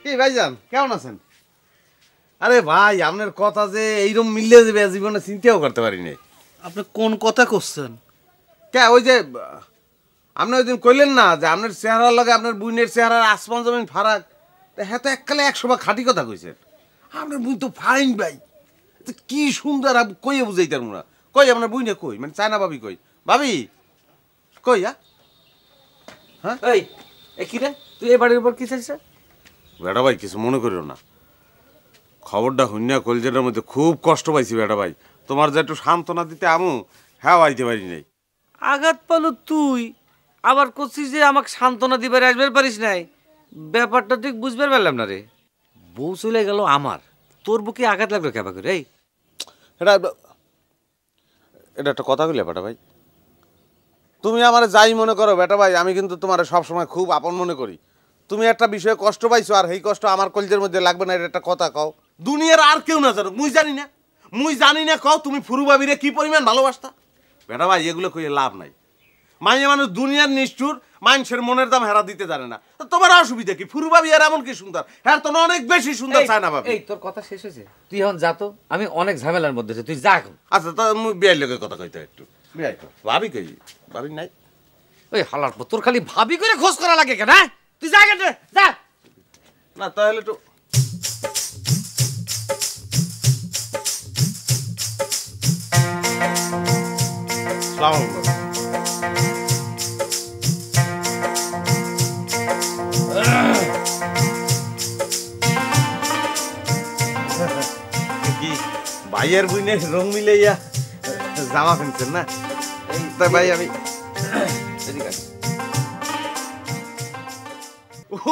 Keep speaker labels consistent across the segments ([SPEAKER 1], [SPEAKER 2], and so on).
[SPEAKER 1] কি ভাইজান কেমন আছেন? আরে ভাই আপনার কথা যে এইরকম মিললে যাবে জীবনে চিন্তাও করতে পারিনি।
[SPEAKER 2] আপনি কোন কথা করছেন?
[SPEAKER 1] কে ওই যে আপনি ওই দিন কইলেন না যে আপনার চেহারার লগে আপনার বুইনের চেহারার আসমান জমিন ফারাক, হ্যাঁ তো এককালে 100 বার খাঁটি কথা কইছেন। আপনার বুইন তো ফাইন ভাই, কি সুন্দর কইয়ে বুঝাইতার না। কই আপনার বুইনে কই, মানে চায়না ভাবি কই, ভাবি কই? হ্যাঁ
[SPEAKER 3] এই কি রে, তুই এই বাড়ির উপর কি চাইছে?
[SPEAKER 1] বেটা ভাই কিছু মনে করিও না, খবরটা হুন্যা কলজেটার মধ্যে খুব কষ্ট পাইছি বেটা ভাই। তোমার যে একটু সান্ত্বনা দিতে আমু হ্যাঁ আইতে পারি নাই।
[SPEAKER 3] আঘাত পালো তুই, আবার করছিস যে আমাকে সান্ত্বনা দিবার আসবার পারিস নাই। ব্যাপারটা ঠিক বুঝবার পারলাম না রে। বউ চলে গেল আমার, তোর বুকে আঘাত লাগলো কেবা করে? এই
[SPEAKER 1] এটা এটা একটা কথা কইলে বেটা ভাই, তুমি আমার যাই মনে করো বেটা ভাই, আমি কিন্তু তোমার সবসময় খুব আপন মনে করি। তুমি একটা বিষয়ে কষ্ট পাইছো আর এই কষ্ট আমার কলজের মধ্যে লাগবে না, এটা একটা কথা কও। দুনিয়ার আর কেউ না জানো, মুই জানি না কও তুমি ফুরু ভাবিরে কি পরিমাণ ভালোবাসতা। বেটা ভাই এগুলো কইয়ে লাভ নাই, মাইয়া মানুষ দুনিয়ার নিষ্ঠুর, মানুষের মনের দাম হেরা দিতে জানে না। তোমার অসুবিধা কি? ফুরু ভাবি আর এমন কি সুন্দর, হ্যাঁ তো অনেক বেশি সুন্দর চায় না ভাবি।
[SPEAKER 3] এই তোর কথা শেষ হয়েছে, তুই এখন যা তো, আমি অনেক ঝামেলার মধ্যে আছি, তুই যা এখন।
[SPEAKER 1] আচ্ছা তা মুই বিয়ের লোকের কথা কইতে একটু বিয়াই তো ভাবি কই, ভাবি নাই।
[SPEAKER 3] ওই হালার পর তোর খালি ভাবি করে খোঁজ করা লাগে কেন? হ্যাঁ তুই যা কেন, যা
[SPEAKER 1] না তাহলে তো কি ভাইয়ের বুইনের রং মিলাইয়া জামা কিনছেন না? তাই ভাই আমি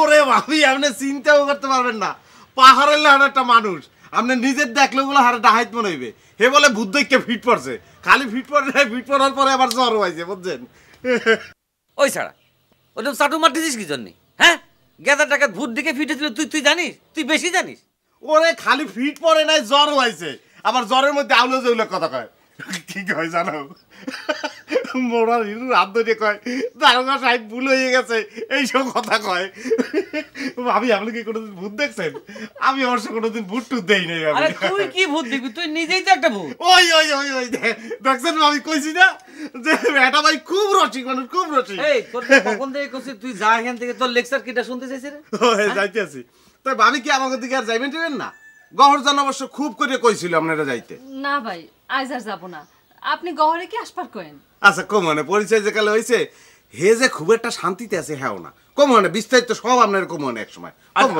[SPEAKER 1] ওরে ভাবি আপনি চিন্তাও করতে পারবেন না, পাহাড়ের লাহার একটা মানুষ আপনি নিজের দেখলে ওগুলো হারে ডাহাইত মনে হইবে। হে বলে ভূত দেখে ফিট পড়ছে, খালি ফিট পড়ার পরে আবার জ্বর হয়েছে বুঝছেন।
[SPEAKER 3] ওই ছাড়া ওরকম চাটু মারতেছিস কি জন্যে? হ্যাঁ গেদার টাকা ভূত দিকে ফিটে ছিল, তুই জানিস, তুই বেশি জানিস।
[SPEAKER 1] ওরে খালি ফিট পড়ে নাই, জ্বর হয়েছে, আবার জ্বরের মধ্যে আউলে জৌলে কথা কয়। কি কয় জানো? মোড়ার হিরু হাত ধরে কয় দারোগা সাহেব ভুল হয়ে গেছে, এইসব কথা কয়। ভাবি আপনি কি কোনোদিন ভূত দেখছেন? আমি অবশ্য কোনোদিন ভূত টুত দেই নাই।
[SPEAKER 3] আরে তুই কি ভূত দেখবি, তুই নিজেই তো একটা ভূত।
[SPEAKER 1] ওই ওই ওই ওই দেখছেন আমি কইছি না যে এটা ভাই খুব রসিক মানুষ, খুব রসিক।
[SPEAKER 3] এই তোর কখন থেকে কইছিস তুই যা এখান থেকে, তোর লেকচার কিটা শুনতে চাইছিস রে?
[SPEAKER 1] ওই যাইতে আছি, তাই ভাবি কি আমাকে দিকে আর যাইবেন টিবেন না? গহরজান অবশ্য খুব করে কইছিল আপনারা যাইতে।
[SPEAKER 4] না ভাই আজ আর যাবো না, আপনি গহরে কি আসপার করেন?
[SPEAKER 1] আচ্ছা কমনে পরিচয় যে কালে হয়েছে, হে যে খুব একটা শান্তিতে আছে হ্যাঁ না, কমনে বিস্তারিত সব আপনার কমনে এক সময়।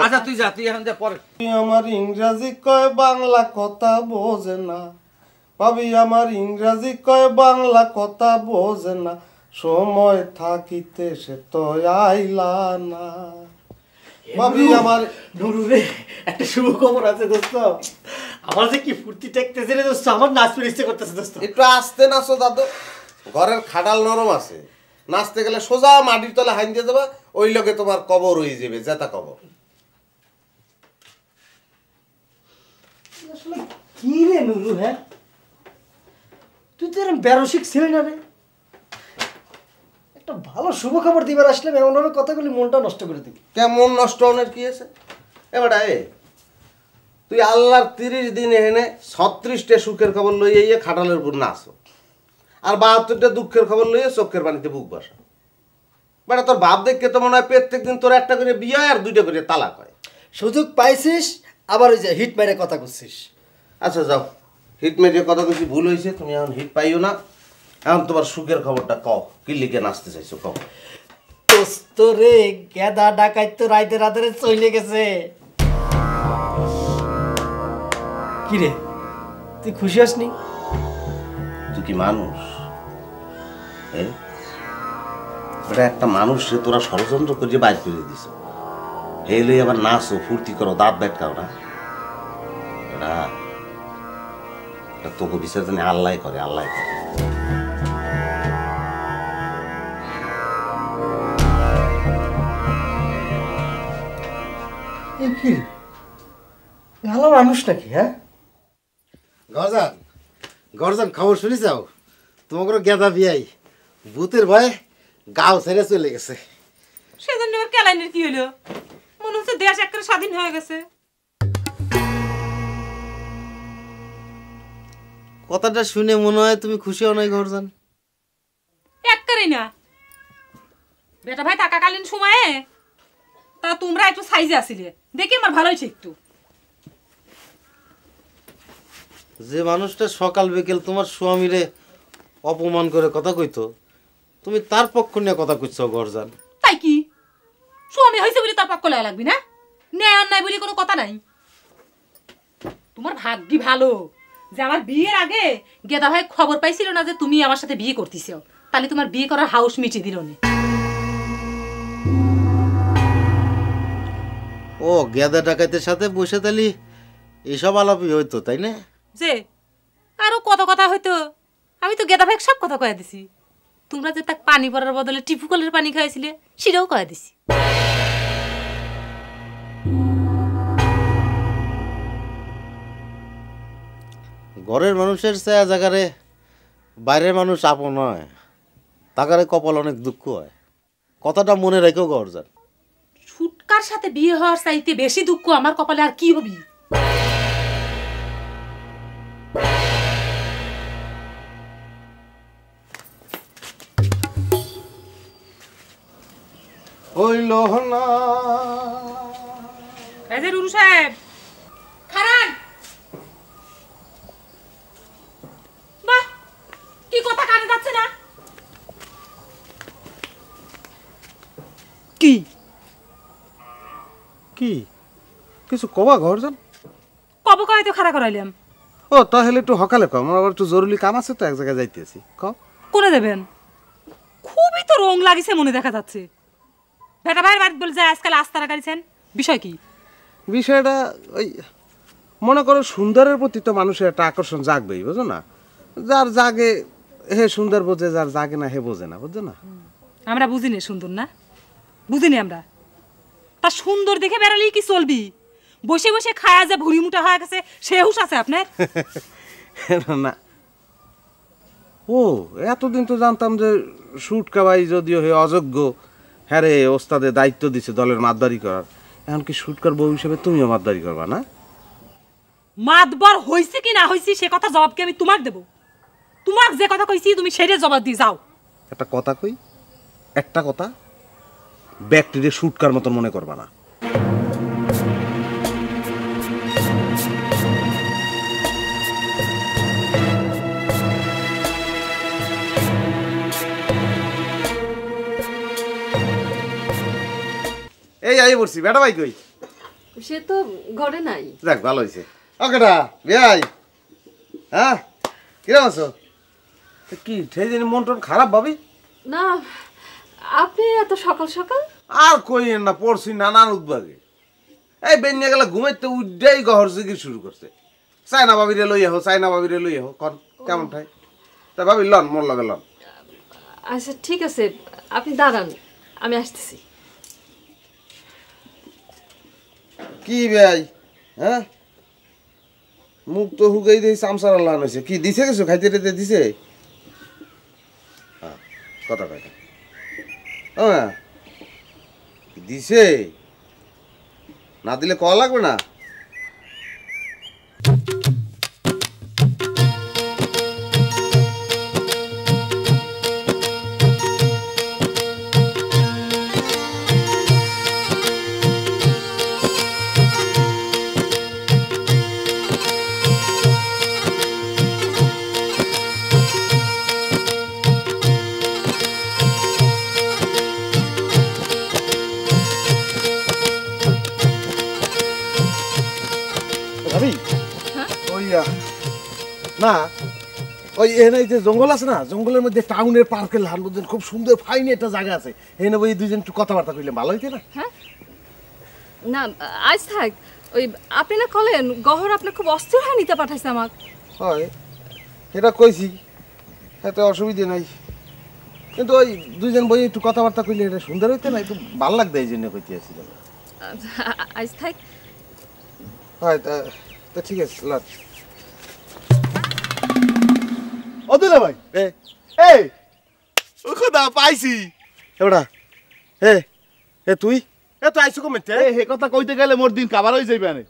[SPEAKER 3] আচ্ছা তুই যা, তুই এখন যা পরে।
[SPEAKER 5] আমার ইংরাজি কয় বাংলা কথা বোঝে না, ভাবি আমার ইংরাজি কয় বাংলা কথা বোঝে না, সময় থাকিতে সে তো আইলা না। ভাবি আমার
[SPEAKER 2] নুরুরে একটা শুভ খবর আছে দোস্ত, আমার যে কি ফুর্তি টেকতেছে রে দোস্ত, আমার নাচতে ইচ্ছে করতেছে দোস্ত।
[SPEAKER 5] একটু আস্তে নাচো দাদু, ঘরের খাটাল নরম আছে, নাচতে গেলে সোজা মাটির তলে হাইন দিয়ে দেবা, ওই লগে তোমার কবর হয়ে যাবে, জেতা কবর।
[SPEAKER 2] আসলে কি রে নুরু, হ্যাঁ তুই তো এরকম বেরসিক ছিলি না রে, একটা ভালো শুভ খবর দিবার আসলে এমন ভাবে কথাগুলি মনটা নষ্ট করে দিবি।
[SPEAKER 5] কেমন নষ্ট হনের কি আছে? এবারে তুই আল্লাহর 30 দিন এখানে 36টা সুখের খবর লইয়ে ইয়ে খাটালের উপর নাচো, আর 72টা দুঃখের খবর লইয়ে চোখের পানিতে বুক বাসা। বেটা তোর ভাব দেখে তো মনে হয় প্রত্যেক দিন তোর একটা করে বিয়ে হয় আর 2টা করে তালাক হয়।
[SPEAKER 2] সুযোগ পাইছিস আবার ওই যে হিট মেরে কথা করছিস।
[SPEAKER 5] আচ্ছা যাও, হিট মেরিয়ে কথা কইছি ভুল হয়েছে, তুমি এখন হিট পাইও না। এখন তোমার সুখের খবরটা কও, কি লিখে নাচতে চাইছো কও।
[SPEAKER 2] দোস্ত রে গেদা ডাকাইত তো রাইতে রাতে চলে গেছে। কি রে তুই খুশি হসনি?
[SPEAKER 5] তুই কি মানুষ? এটা একটা মানুষ তোরা ষড়যন্ত্র করে বাইর করে দিছ, হে লই আবার নাচো ফুর্তি করো দাঁত ব্যাটকাও না। এটা তোকে বিচার জানি আল্লাহ করে, আল্লাহ করে।
[SPEAKER 2] ভালো মানুষ নাকি? হ্যাঁ
[SPEAKER 6] গরজান, গরজান খবর শুনি যাও, তোমাকে গেদা বিয়াই ভূতের ভয়ে গাও ছেড়ে চলে গেছে।
[SPEAKER 4] সেজন্য কেলাইনের কি হলো?
[SPEAKER 7] মনে হচ্ছে দেশ একেবারে স্বাধীন হয়ে গেছে।
[SPEAKER 6] কথাটা শুনে মনে হয় তুমি খুশি হও নাই ঘরজান?
[SPEAKER 7] একেবারেই না। বেটা ভাই থাকাকালীন সময়ে তা তোমরা একটু সাইজে আসিলে দেখি আমার ভালো হয়েছে একটু।
[SPEAKER 6] যে মানুষটা সকাল বিকেল তোমার স্বামীরে অপমান করে কথা কইতো, তুমি তার পক্ষ নিয়ে কথা কইছ ঘরজান।
[SPEAKER 7] তাই কি স্বামী হয়েছে বলে তার পক্ষ লাগা লাগবি না? ন্যায় অন্যায় বলে কোনো কথা নাই। তোমার ভাগ্যি ভালো যে আমার বিয়ের আগে গেদা ভাই খবর পাইছিল না যে তুমি আমার সাথে বিয়ে করতেছ, তাহলে তোমার বিয়ে করার হাউস মিটিয়ে দিল না।
[SPEAKER 6] ও গেদা ডাকাইতের সাথে বসে তালি এসব আলাপই হইতো, তাই না?
[SPEAKER 7] যে আরো কত কথা হইতো, আমি তো গেদা ভাই সব কথা কয়ে দিছি। তোমরা যে তাক পানি পড়ার বদলে টিপু কলের পানি খাইছিলে সেটাও কয়ে দিছি।
[SPEAKER 6] ঘরের মানুষের ছায়া জায়গারে বাইরের মানুষ আপন হয়, তাকারে কপাল অনেক দুঃখ হয়। কথাটা মনে রেখেও ঘরজান।
[SPEAKER 7] ছুটকার সাথে বিয়ে হওয়ার চাইতে বেশি দুঃখ আমার কপালে আর কি হবি?
[SPEAKER 5] হইল না
[SPEAKER 7] এই যে রুরু সাহেব খারান, বাহ কি কথা কানে যাচ্ছে না?
[SPEAKER 1] কি কি কিছু কবা ঘরজান?
[SPEAKER 7] কব কয় তো খাড়া করাইলাম।
[SPEAKER 1] ও তাহলে একটু সকালে কম, আমার আবার একটু জরুরি কাম আছে তো, এক জায়গায় যাইতেছি। কম
[SPEAKER 7] কোনে দেবেন? খুবই তো রং লাগিছে মনে দেখা যাচ্ছে। বেটা ভাইয়ের বাড়ি বলে যায় আজকাল আস্তারা গাড়িছেন, বিষয় কি?
[SPEAKER 1] বিষয়টা ওই মনে করো সুন্দরের প্রতি তো মানুষের একটা আকর্ষণ জাগবেই, বুঝো না? যার জাগে হে সুন্দর বোঝে, যার জাগে না হে বোঝে না, বুঝছো না?
[SPEAKER 7] আমরা বুঝিনি সুন্দর না, বুঝিনি আমরা। তা সুন্দর দেখে বেড়ালেই কি চলবি? বসে বসে খায়া যে ভুড়ি মুটা হয়ে গেছে সে হুঁশ আছে আপনার?
[SPEAKER 1] না ও এতদিন তো জানতাম যে সুটকা ভাই যদিও হে অযোগ্য, হ্যাঁ রে ওস্তাদের দায়িত্ব দিছে দলের মাতদারি করার, এমনকি সুটকার বউ হিসেবে তুমিও মাতদারি করবা না?
[SPEAKER 7] মাতবার হইছে কি না হইছে সে কথা জবাব কি আমি তোমাক দেব? তোমাক যে কথা কইছি তুমি সেটাই জবাব দিয়ে যাও।
[SPEAKER 1] একটা কথা কই, একটা কথা, ব্যক্তিরে সুটকার মতন মনে করবা না। এই আই বলছি বেটা ভাই কই?
[SPEAKER 4] সে তো ঘরে নাই।
[SPEAKER 1] যাক ভালো হয়েছে। ওকেটা ভাই, হ্যাঁ কিরম আছো? কি সেই দিন মন টন খারাপ ভাবি?
[SPEAKER 4] না, আপনি এত সকাল সকাল?
[SPEAKER 1] আর কই না, পড়ছি নানান উদ্ভাগে। এই বেনিয়ে গেলে ঘুমাইতে উড্ডাই গহর জিগির শুরু করছে। চাইনা বাবিরে লই আহো, চাইনা বাবিরে লই আহো, কন কেমন ঠাই? তা ভাবি লন, মোর লগে লন।
[SPEAKER 4] আচ্ছা ঠিক আছে, আপনি দাঁড়ান, আমি আসতেছি।
[SPEAKER 1] কি ভাই, হ্যাঁ মুখ তো হুগাই দিয়ে চামচার আল্লাহ হয়েছে। কি দিছে কিছু খাইতে টেতে দিছে? হ্যাঁ কথা কয়টা ও হ্যাঁ দিছে, না দিলে কল লাগবে না? ভাবি ওই না ওই এখানে যে জঙ্গল আছে না, জঙ্গলের মধ্যে টাউনের পার্কের লান বুঝছেন খুব সুন্দর ফাইন একটা জায়গা আছে, এখানে ওই দুইজন একটু কথাবার্তা কইলে ভালো হইতে না?
[SPEAKER 4] হ্যাঁ না আজ থাক, ওই আপনি না কলেন গহর আপনার খুব অস্থির হয়ে নিতে পাঠাইছে আমাক।
[SPEAKER 1] হয় এটা কইছি, এতে অসুবিধে নাই, কিন্তু ওই দুইজন বই একটু কথাবার্তা কইলে এটা সুন্দর হইতে না, একটু ভালো লাগবে এই জন্য কইতে আসছিল।
[SPEAKER 4] আজ থাক।
[SPEAKER 1] হয় তা তা ঠিক আছে লাট। অদুলা ভাই এই ও খোদা পাইছি। এবড়া এ এ তুই
[SPEAKER 5] এ তো আইসো কমেতে
[SPEAKER 8] হে কথা কইতে গেলে মোর দিন কাবার হয়ে যাইবে না।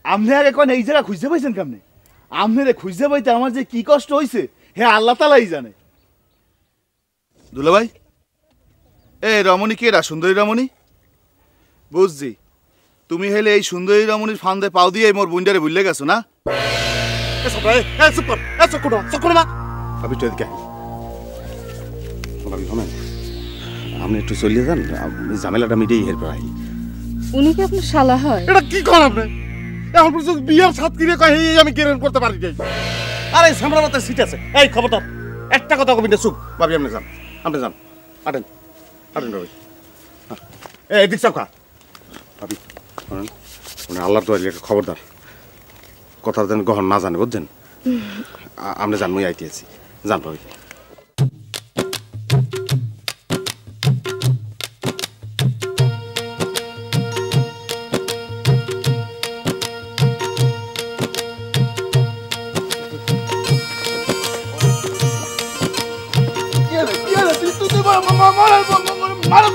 [SPEAKER 8] আপনি আগে কোন এই জায়গা খুঁজতে পাইছেন কেমনে? আপনারে খুঁজতে পাইতে আমার যে কি কষ্ট হইছে হে আল্লাহ তাআলাই জানে। দুলা ভাই, এই রমণী কে? সুন্দরী রমণী? বুঝছি, তুমি হলে এই সুন্দরী রমণীর ফান্দে পাও দিয়ে মোর বুন্ডারে ভুলে গেছো না?
[SPEAKER 1] ভাবি তো এদিকে ভাবি শোনেন, আপনি একটু চলিয়ে যান, ঝামেলাটা মিটেই হের প্রায়।
[SPEAKER 4] উনি কি আপনার শালা হয়?
[SPEAKER 5] এটা কি করেন আপনি? এখন পর্যন্ত বিয়ার সাত কিনে কয় এই আমি গ্রহণ করতে পারি নাই। আরে সামরা মাথা সিট আছে। এই খবরদার একটা কথা কবি না, চুপ। ভাবি আপনি যান, আপনি যান, আটেন আটেন ভাবি। এই দিক চাও খা ভাবি শোনেন, মানে আল্লাহর তো খবরদার কথা যেন গহন না জানে, বুঝছেন? আপনি যান, মুই আইতে আছি, যান ভাবি।
[SPEAKER 8] মারা